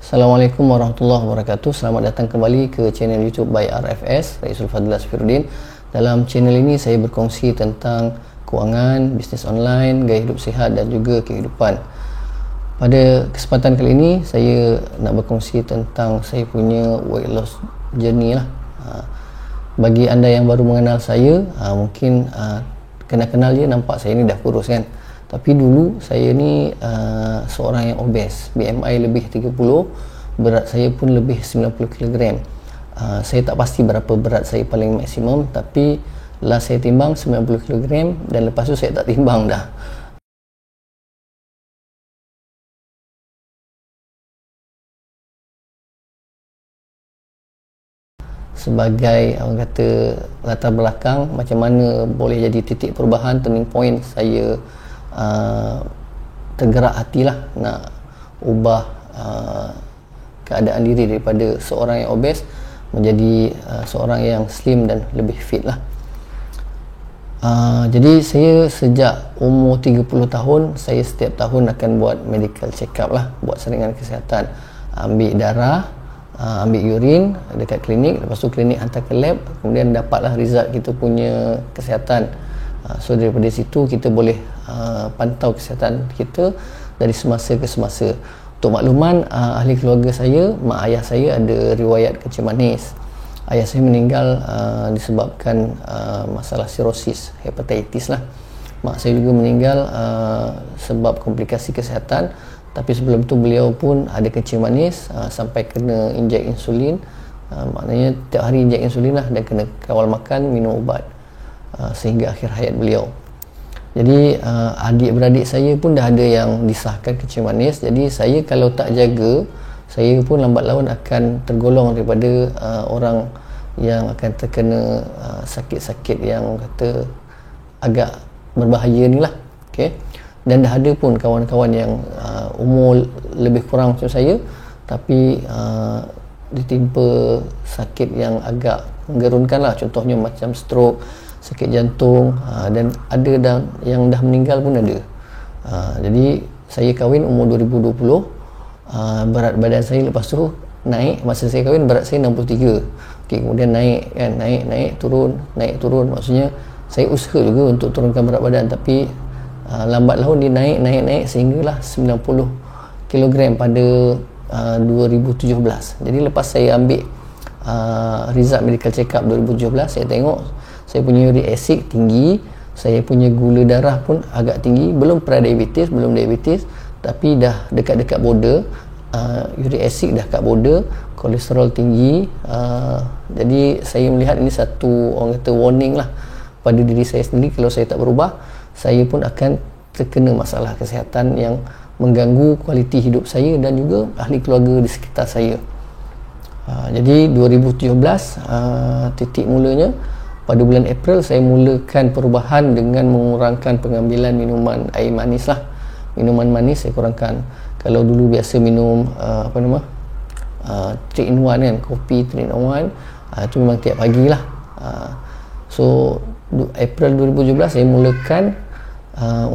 Assalamualaikum warahmatullahi wabarakatuh. Selamat datang kembali ke channel YouTube by RFS, Raisul Fadil Asfiruddin. Dalam channel ini saya berkongsi tentang kewangan, bisnes online, gaya hidup sihat dan juga kehidupan. Pada kesempatan kali ini saya nak berkongsi tentang saya punya weight loss journey lah. Bagi anda yang baru mengenal saya, mungkin kenal-kenal je nampak saya ni dah kurus kan. Tapi dulu saya ni seorang yang obes, BMI lebih 30, berat saya pun lebih 90 kg. Saya tak pasti berapa berat saya paling maksimum, tapi last saya timbang 90 kg dan lepas tu saya tak timbang dah. Sebagai orang kata latar belakang macam mana boleh jadi titik perubahan, turning point, saya tergerak hatilah nak ubah keadaan diri daripada seorang yang obes menjadi seorang yang slim dan lebih fit lah. Jadi saya sejak umur 30 tahun saya setiap tahun akan buat medical check up lah, buat saringan kesihatan, ambil darah, ambil urine dekat klinik, lepas tu klinik hantar ke lab, kemudian dapatlah result kita punya kesihatan. So daripada situ kita boleh pantau kesihatan kita dari semasa ke semasa. Untuk makluman, ahli keluarga saya, mak ayah saya ada riwayat kencing manis. Ayah saya meninggal disebabkan masalah sirosis, hepatitis lah. Mak saya juga meninggal sebab komplikasi kesihatan. Tapi sebelum tu beliau pun ada kencing manis sampai kena injek insulin. Maknanya tiap hari injek insulin lah dan kena kawal makan, minum ubat sehingga akhir hayat beliau. Jadi adik-beradik saya pun dah ada yang disahkan kencing manis. Jadi saya kalau tak jaga, saya pun lambat laun akan tergolong daripada orang yang akan terkena sakit-sakit yang kata agak berbahaya ni lah. Okay? Dan dah ada pun kawan-kawan yang umur lebih kurang macam saya tapi ditimpa sakit yang agak menggerunkan lah. Contohnya macam stroke, sakit jantung, dan ada yang dah meninggal pun ada. Jadi saya kahwin umur 2020, berat badan saya lepas tu naik. Masa saya kahwin berat saya 63. Okay, kemudian naik kan, naik turun. Maksudnya saya usaha juga untuk turunkan berat badan, tapi lambat laun dia naik sehinggalah 90 kg pada 2017. Jadi lepas saya ambil result medical check up 2017, saya tengok saya punya uric acid tinggi, saya punya gula darah pun agak tinggi, belum diabetes, tapi dah dekat-dekat border. Uric acid dah kat border, kolesterol tinggi. Jadi saya melihat ini satu orang kata warning lah pada diri saya sendiri. Kalau saya tak berubah, saya pun akan terkena masalah kesihatan yang mengganggu kualiti hidup saya dan juga ahli keluarga di sekitar saya. Jadi 2017 titik mulanya. Pada bulan April saya mulakan perubahan dengan mengurangkan pengambilan minuman air manis lah. Minuman manis saya kurangkan. Kalau dulu biasa minum 3 in 1 kan, kopi 3 in 1, itu memang tiap pagi lah. So April 2017 saya mulakan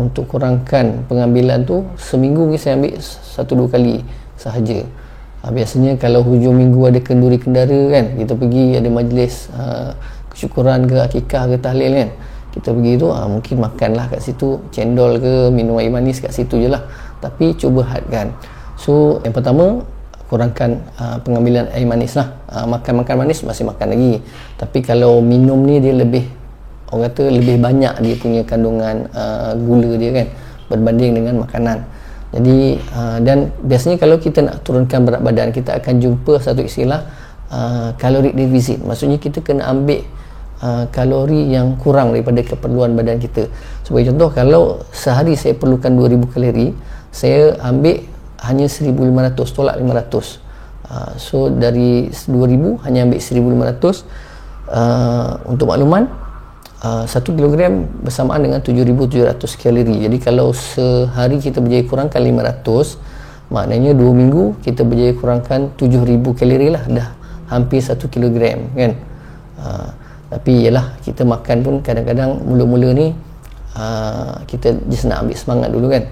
untuk kurangkan pengambilan tu. Seminggu ni saya ambil 1-2 kali sahaja. Biasanya kalau hujung minggu ada kenduri kendara kan, kita pergi ada majlis kesyukuran ke akikah ke tahlil kan, kita pergi tu mungkin makanlah kat situ, cendol ke minum air manis kat situ je lah. Tapi cuba hadkan. So yang pertama, kurangkan pengambilan air manis lah. Makan manis masih makan lagi, tapi kalau minum ni dia lebih, orang kata lebih banyak dia punya kandungan gula dia kan berbanding dengan makanan. Jadi dan biasanya kalau kita nak turunkan berat badan, kita akan jumpa satu istilah caloric deficit. Maksudnya kita kena ambil kalori yang kurang daripada keperluan badan kita. Sebagai contoh, kalau sehari saya perlukan 2000 kalori, saya ambil hanya 1500, tolak 500. So dari 2000 hanya ambil 1500. Untuk makluman, 1 kilogram bersamaan dengan 7700 kalori. Jadi kalau sehari kita berjaya kurangkan 500, maknanya 2 minggu kita berjaya kurangkan 7000 kalori lah, dah hampir 1 kilogram kan. Tapi yalah, kita makan pun kadang-kadang mula-mula ni kita just nak ambil semangat dulu kan.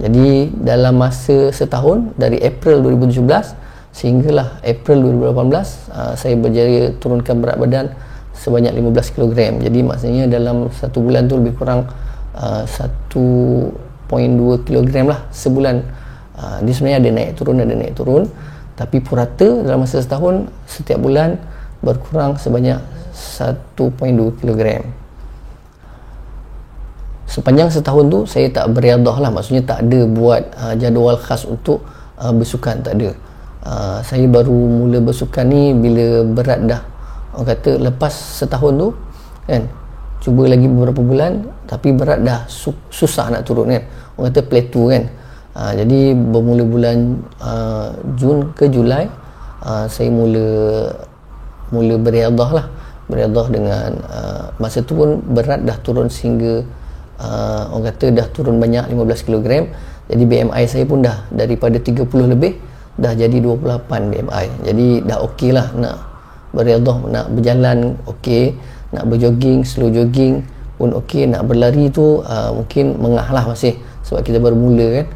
Jadi dalam masa setahun, dari April 2017 sehinggalah April 2018 saya berjaya turunkan berat badan sebanyak 15 kg. Jadi maksudnya dalam satu bulan tu lebih kurang 1.2 kg lah sebulan. Dia sebenarnya ada naik turun, tapi purata dalam masa setahun setiap bulan berkurang sebanyak 1.2 kg. Sepanjang setahun tu saya tak beriadah lah, maksudnya tak ada buat jadual khas untuk bersukan, tak ada. Saya baru mula bersukan ni bila berat dah, orang kata lepas setahun tu kan, cuba lagi beberapa bulan tapi berat dah susah nak turun kan, orang kata plateau kan. Jadi bermula bulan Jun ke Julai saya mula beriadah lah, beriadah dengan masa tu pun berat dah turun sehingga orang kata dah turun banyak 15 kg. Jadi BMI saya pun dah daripada 30 lebih dah jadi 28 BMI. Jadi dah okey lah, nak beriadah, nak berjalan okey, nak berjogging, slow jogging pun okey, nak berlari tu mungkin mengah lah masih sebab kita baru mula kan.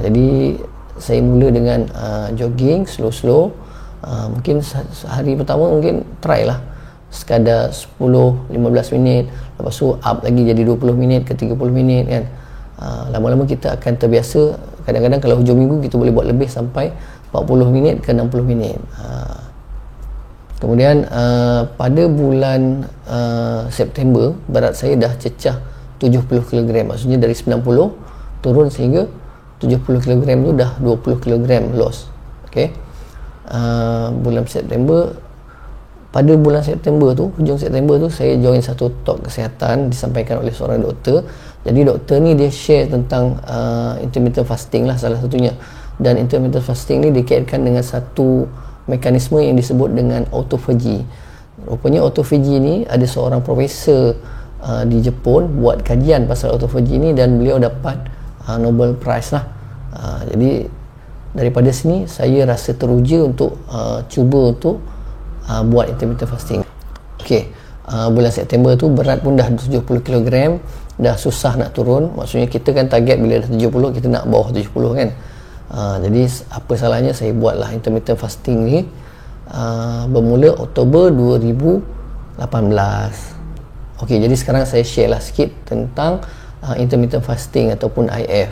Jadi saya mula dengan jogging slow, mungkin hari pertama mungkin try lah sekadar 10-15 minit, lepas tu up lagi jadi 20 minit ke 30 minit kan. Lama-lama kita akan terbiasa. Kadang-kadang kalau hujung minggu kita boleh buat lebih sampai 40 minit ke 60 minit. Kemudian pada bulan September berat saya dah cecah 70 kg, maksudnya dari 90 turun sehingga 70 kg tu dah 20 kg loss. Okey. Bulan September, pada bulan September tu, hujung September tu saya join satu talk kesihatan disampaikan oleh seorang doktor. Jadi doktor ni dia share tentang intermittent fasting lah salah satunya, dan intermittent fasting ni dikaitkan dengan satu mekanisme yang disebut dengan autophagy. Rupanya autophagy ni ada seorang profesor di Jepun buat kajian pasal autophagy ni dan beliau dapat Nobel Prize lah. Jadi daripada sini saya rasa teruja untuk cuba untuk buat intermittent fasting. Okey, bulan September tu berat pun dah 70 kg, dah susah nak turun. Maksudnya kita kan target bila dah 70 kita nak bawah 70 kan. Jadi apa salahnya saya buatlah intermittent fasting ni bermula Oktober 2018. Okey, jadi sekarang saya share lah sikit tentang intermittent fasting ataupun IF.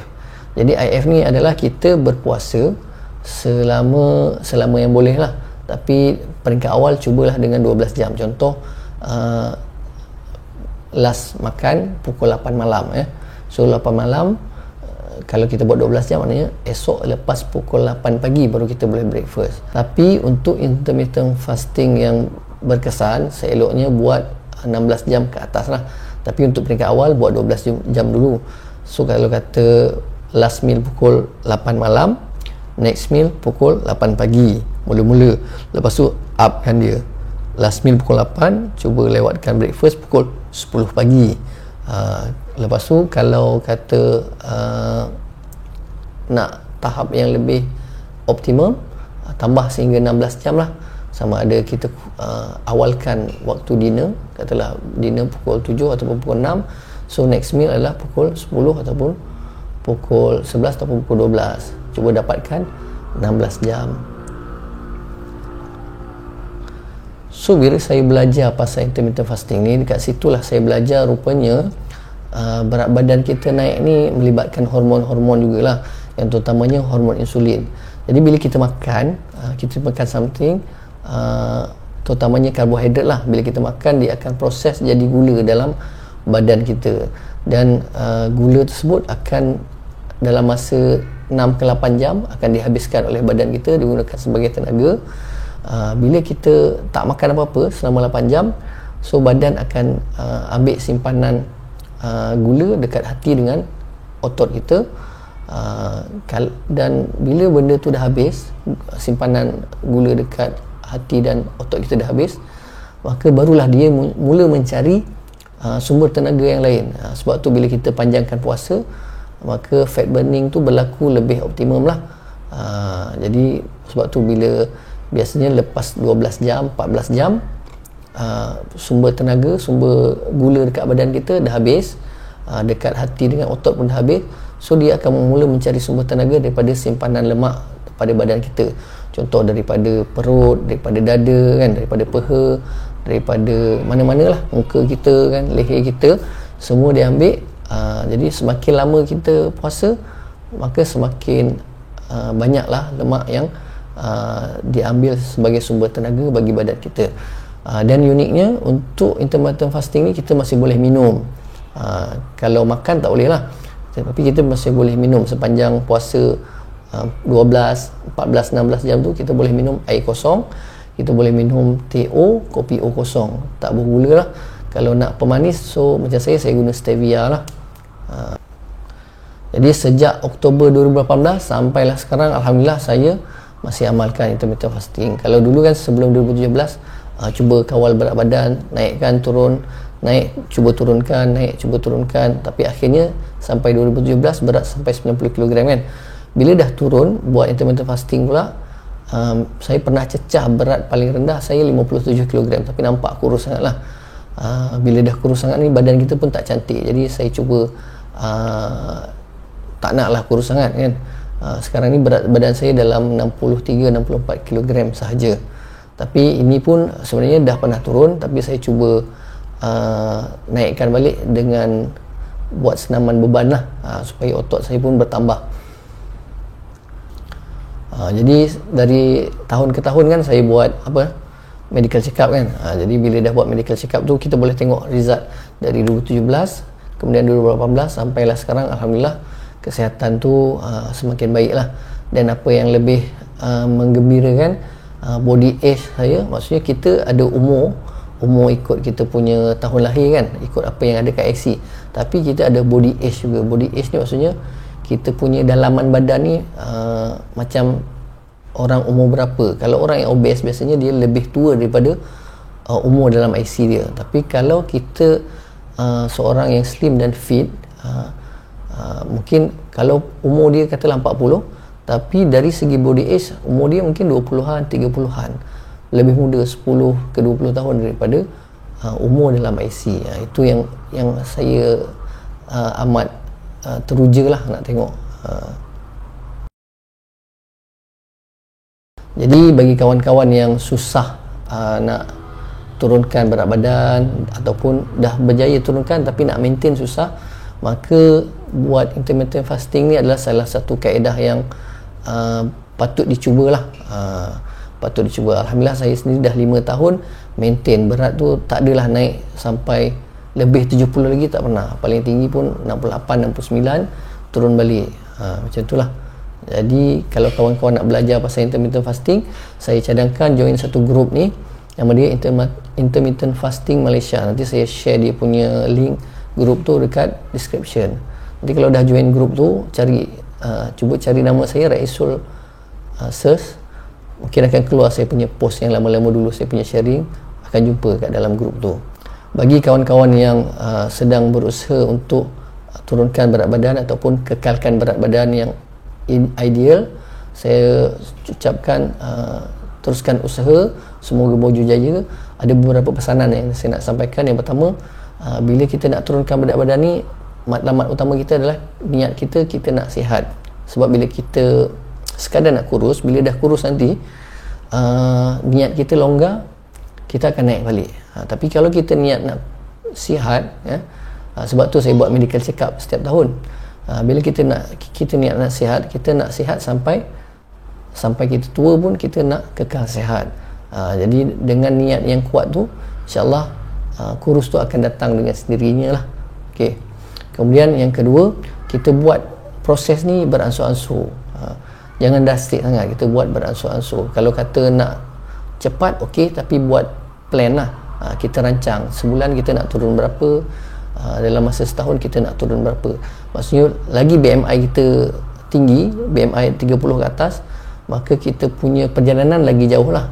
Jadi IF ni adalah kita berpuasa selama yang boleh lah, tapi peringkat awal cubalah dengan 12 jam. Contoh last makan pukul 8 malam ya. So 8 malam kalau kita buat 12 jam maknanya esok lepas pukul 8 pagi baru kita boleh breakfast. Tapi untuk intermittent fasting yang berkesan seeloknya buat 16 jam ke atas lah. Tapi untuk peringkat awal buat 12 jam dulu. So kalau kata last meal pukul 8 malam, next meal pukul 8 pagi mula-mula, lepas tu upkan dia last meal pukul 8, cuba lewatkan breakfast pukul 10 pagi. Lepas tu kalau kata nak tahap yang lebih optimum, tambah sehingga 16 jam lah. Sama ada kita awalkan waktu dinner, katalah dinner pukul 7 ataupun pukul 6, so next meal adalah pukul 10 ataupun pukul 11 ataupun pukul 12. Cuba dapatkan 16 jam. So bila saya belajar pasal intermittent fasting ni, dekat situlah saya belajar rupanya berat badan kita naik ni melibatkan hormon-hormon jugalah, yang terutamanya hormon insulin. Jadi bila kita makan something, terutamanya karbohidrat lah, bila kita makan dia akan proses jadi gula dalam badan kita, dan gula tersebut akan dalam masa 6 ke 8 jam akan dihabiskan oleh badan kita, digunakan sebagai tenaga. Bila kita tak makan apa-apa selama 8 jam, so badan akan ambil simpanan gula dekat hati dengan otot kita, dan bila benda tu dah habis, simpanan gula dekat hati dan otot kita dah habis, maka barulah dia mula mencari sumber tenaga yang lain. Sebab tu bila kita panjangkan puasa, maka fat burning tu berlaku lebih optimum lah. Jadi sebab tu bila biasanya lepas 12 jam, 14 jam, sumber tenaga, sumber gula dekat badan kita dah habis, dekat hati dengan otot pun dah habis, so dia akan mula mencari sumber tenaga daripada simpanan lemak pada badan kita. Contoh daripada perut, daripada dada kan, daripada peha, daripada mana-mana lah, muka kita kan, leher kita, semua dia ambil. Jadi semakin lama kita puasa, maka semakin banyaklah lemak yang diambil sebagai sumber tenaga bagi badan kita. Dan uniknya untuk intermittent fasting ni kita masih boleh minum. Kalau makan tak boleh lah, tapi kita masih boleh minum sepanjang puasa 12, 14, 16 jam tu. Kita boleh minum air kosong, kita boleh minum teh O, kopi O kosong, tak bergula lah. Kalau nak pemanis, so macam saya guna stevia lah. Jadi sejak Oktober 2018 sampailah sekarang, Alhamdulillah saya masih amalkan intermittent fasting. Kalau dulu kan sebelum 2017 cuba kawal berat badan, naikkan turun, naik, cuba turunkan, naik, cuba turunkan, tapi akhirnya sampai 2017 berat sampai 90 kg kan. Bila dah turun buat intermittent fasting pula, saya pernah cecah berat paling rendah saya 57 kg, tapi nampak kurus sangat lah. Bila dah kurus sangat ni, badan kita pun tak cantik, jadi saya cuba tak nak lah kurus sangat kan. Sekarang ni berat badan saya dalam 63-64 kg sahaja, tapi ini pun sebenarnya dah pernah turun, tapi saya cuba naikkan balik dengan buat senaman beban lah, supaya otot saya pun bertambah. Jadi dari tahun ke tahun kan saya buat medical check up kan. Jadi bila dah buat medical check up tu, kita boleh tengok result dari 2017, kemudian 2018 sampailah sekarang. Alhamdulillah kesihatan tu semakin baik lah. Dan apa yang lebih menggembirakan, body age saya, maksudnya kita ada umur ikut kita punya tahun lahir kan, ikut apa yang ada kat IC, tapi kita ada body age juga. Body age ni maksudnya kita punya dalaman badan ni macam orang umur berapa. Kalau orang yang obes biasanya dia lebih tua daripada umur dalam IC dia. Tapi kalau kita seorang yang slim dan fit, mungkin kalau umur dia katalah 40, tapi dari segi body age umur dia mungkin 20-an, 30-an, lebih muda 10 ke 20 tahun daripada umur dalam IC. Itu yang saya amat teruja lah nak tengok. Jadi bagi kawan-kawan yang susah nak turunkan berat badan, ataupun dah berjaya turunkan tapi nak maintain susah, maka buat intermittent fasting ni adalah salah satu kaedah yang patut dicubalah. Patut dicuba. Alhamdulillah saya sendiri dah 5 tahun maintain berat tu, tak adalah naik sampai lebih 70 lagi, tak pernah. Paling tinggi pun 68, 69, turun balik. Macam itulah. Jadi kalau kawan-kawan nak belajar pasal intermittent fasting, saya cadangkan join satu grup ni, nama dia Intermittent Fasting Malaysia. Nanti saya share dia punya link grup tu dekat description. Nanti kalau dah join grup tu, cuba cari nama saya, Raisul, search, mungkin akan keluar saya punya post yang lama-lama dulu saya punya sharing, akan jumpa kat dalam grup tu. Bagi kawan-kawan yang sedang berusaha untuk turunkan berat badan ataupun kekalkan berat badan yang ideal, saya ucapkan teruskan usaha, semoga berjaya jaya. Ada beberapa pesanan yang saya nak sampaikan. Yang pertama, bila kita nak turunkan berat badan ni, matlamat utama kita adalah niat kita nak sihat. Sebab bila kita sekadar nak kurus, bila dah kurus nanti niat kita longgar, kita akan naik balik. Tapi kalau kita niat nak sihat, sebab tu saya buat medical check up setiap tahun. Bila kita niat nak sihat, kita nak sihat sampai kita tua pun kita nak kekal sihat. Jadi dengan niat yang kuat tu, insyaAllah kurus tu akan datang dengan sendirinya lah. Okay. Kemudian yang kedua, kita buat proses ni beransur-ansur. Jangan drastik sangat, kita buat beransur-ansur. Kalau kata nak cepat, okey, tapi buat plan lah. Kita rancang sebulan kita nak turun berapa, dalam masa setahun kita nak turun berapa. Maksudnya lagi BMI kita tinggi, BMI 30 ke atas, maka kita punya perjalanan lagi jauh lah.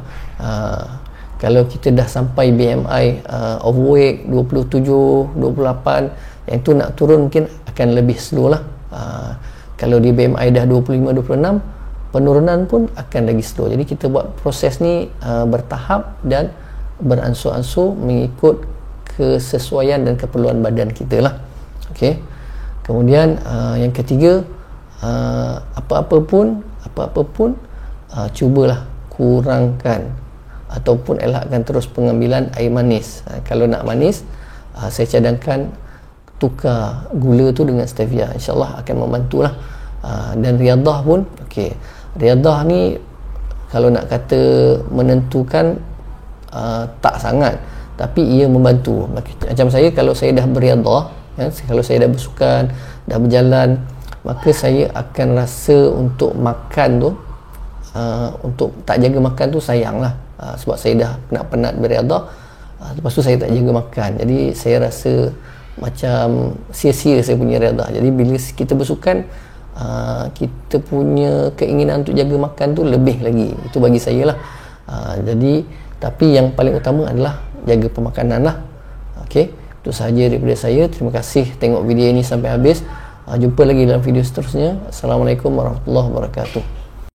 Kalau kita dah sampai BMI overweight 27, 28, yang tu nak turun mungkin akan lebih slow lah. Kalau di BMI dah 25, 26, penurunan pun akan lagi slow. Jadi kita buat proses ni bertahap dan beransur-ansur mengikut kesesuaian dan keperluan badan kita lah. Okay. Kemudian yang ketiga, apa-apa pun cubalah kurangkan ataupun elakkan terus pengambilan air manis. Kalau nak manis, saya cadangkan tukar gula tu dengan stevia, insyaAllah akan membantulah. Dan riadah pun okey, riadah ni kalau nak kata menentukan, tak sangat, tapi ia membantu. Macam saya, kalau saya dah beriadah, kalau saya dah bersukan, dah berjalan, maka saya akan rasa untuk makan tu, untuk tak jaga makan tu sayang lah. Sebab saya dah penat-penat beriadah, lepas tu saya tak jaga makan, jadi saya rasa macam sia-sia saya punya riadah. Jadi bila kita bersukan, kita punya keinginan untuk jaga makan tu lebih lagi. Itu bagi saya lah. Jadi tapi yang paling utama adalah jaga pemakanan lah. Okey, itu sahaja daripada saya. Terima kasih tengok video ini sampai habis. Jumpa lagi dalam video seterusnya. Assalamualaikum warahmatullahi wabarakatuh.